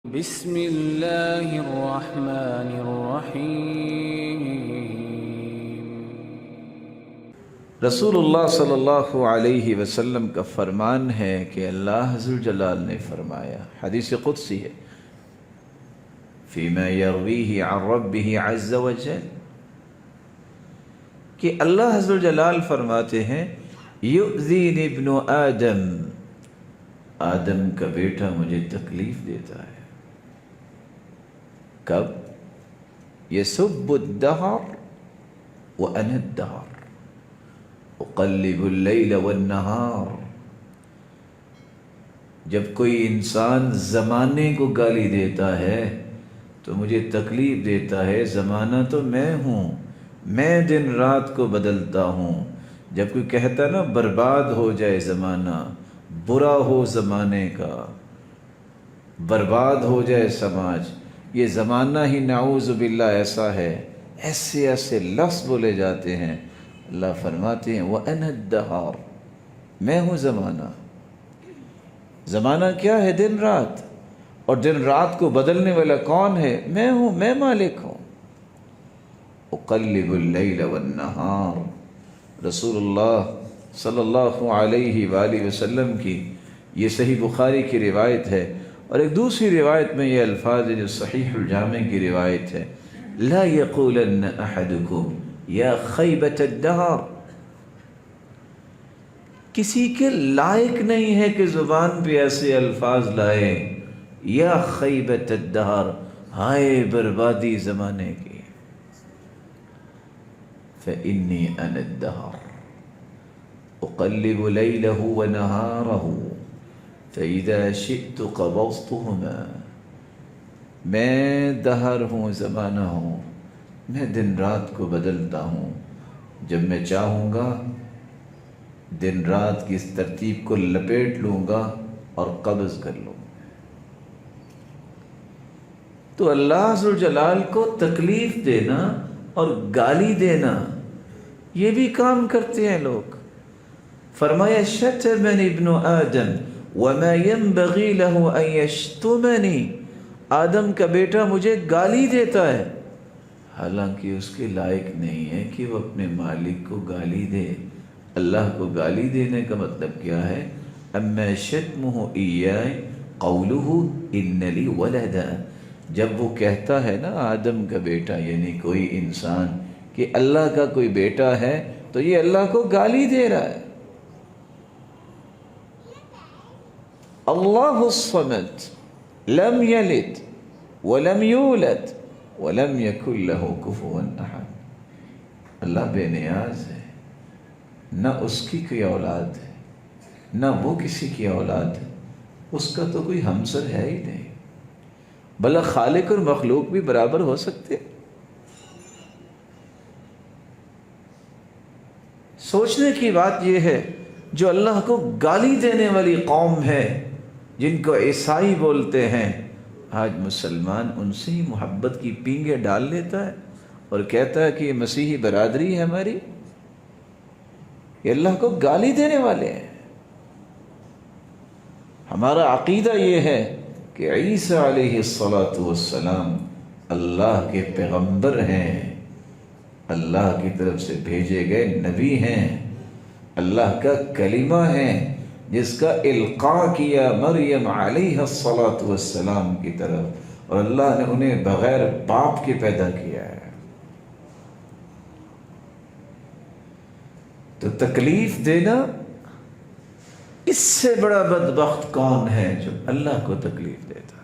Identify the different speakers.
Speaker 1: بسم اللہ الرحمن الرحیم۔
Speaker 2: رسول اللہ صلی اللہ علیہ وسلم کا فرمان ہے کہ اللہ ذوالجلال نے فرمایا، حدیث قدسی ہے، فیما یرویہ عن ربہ عز وجل، کہ اللہ ذوالجلال فرماتے ہیں یؤذینی ابن آدم، آدم کا بیٹا مجھے تکلیف دیتا ہے۔ کب؟ یسب الدہر وانا الدہر اقلب اللیل والنہار، جب کوئی انسان زمانے کو گالی دیتا ہے تو مجھے تکلیف دیتا ہے، زمانہ تو میں ہوں، میں دن رات کو بدلتا ہوں۔ جب کوئی کہتا نا برباد ہو جائے زمانہ، برا ہو زمانے کا، برباد ہو جائے سماج، یہ زمانہ ہی نعوذ باللہ ایسا ہے، ایسے ایسے لفظ بولے جاتے ہیں۔ اللہ فرماتے ہیں وَأَنَا الدَّهَارُ، میں ہوں زمانہ۔ زمانہ کیا ہے؟ دن رات، اور دن رات کو بدلنے والا کون ہے؟ میں ہوں، میں مالک ہوں۔ اقلب اللیل والنہار، رسول اللہ صلی اللہ علیہ وآلہ وسلم کی یہ صحیح بخاری کی روایت ہے، اور ایک دوسری روایت میں یہ الفاظ ہے جو صحیح الجامع کی روایت ہے، لا یقولن احدکم یا خیبۃ الدہر، کسی کے لائق نہیں ہے کہ زبان پہ ایسے الفاظ لائے، یا خیبۃ الدہر، ہائے بربادی زمانے کی، فإنی أنا الدہر اقلب لیلہ ونہارہ فإذا شئت قبضتهما، میں دہر ہوں، زمانہ ہوں، میں دن رات کو بدلتا ہوں، جب میں چاہوں گا دن رات کی اس ترتیب کو لپیٹ لوں گا اور قبض کر لوں گا۔ تو اللہ ذوالجلال کو تکلیف دینا اور گالی دینا، یہ بھی کام کرتے ہیں لوگ۔ فرمایا شتمنی ابن آدم وما ينبغي له ان يشتمنی، آدم کا بیٹا مجھے گالی دیتا ہے، حالانکہ اس کے لائق نہیں ہے کہ وہ اپنے مالک کو گالی دے۔ اللہ کو گالی دینے کا مطلب کیا ہے؟ اما شتمہ ایاہ قولہ ان لی ولدا، جب وہ کہتا ہے نا آدم کا بیٹا یعنی کوئی انسان کہ اللہ کا کوئی بیٹا ہے، تو یہ اللہ کو گالی دے رہا ہے۔ اللہ الصمد لم یلد ولم یولد ولم یکن لہ کفوا احد، اللہ بے نیاز ہے، نہ اس کی کوئی اولاد ہے، نہ وہ کسی کی اولاد ہے، اس کا تو کوئی ہمسر ہے ہی نہیں۔ بھلا خالق اور مخلوق بھی برابر ہو سکتے؟ سوچنے کی بات یہ ہے، جو اللہ کو گالی دینے والی قوم ہے، جن کو عیسائی بولتے ہیں، آج مسلمان ان سے ہی محبت کی پینگیں ڈال لیتا ہے اور کہتا ہے کہ یہ مسیحی برادری ہے ہماری، یہ اللہ کو گالی دینے والے ہیں۔ ہمارا عقیدہ یہ ہے کہ عیسیٰ علیہ السلام اللہ کے پیغمبر ہیں، اللہ کی طرف سے بھیجے گئے نبی ہیں، اللہ کا کلمہ ہیں، جس کا القاء کیا مریم علیہ السلام کی طرف، اور اللہ نے انہیں بغیر باپ کے پیدا کیا ہے۔ تو تکلیف دینا، اس سے بڑا بدبخت کون ہے جو اللہ کو تکلیف دیتا ہے؟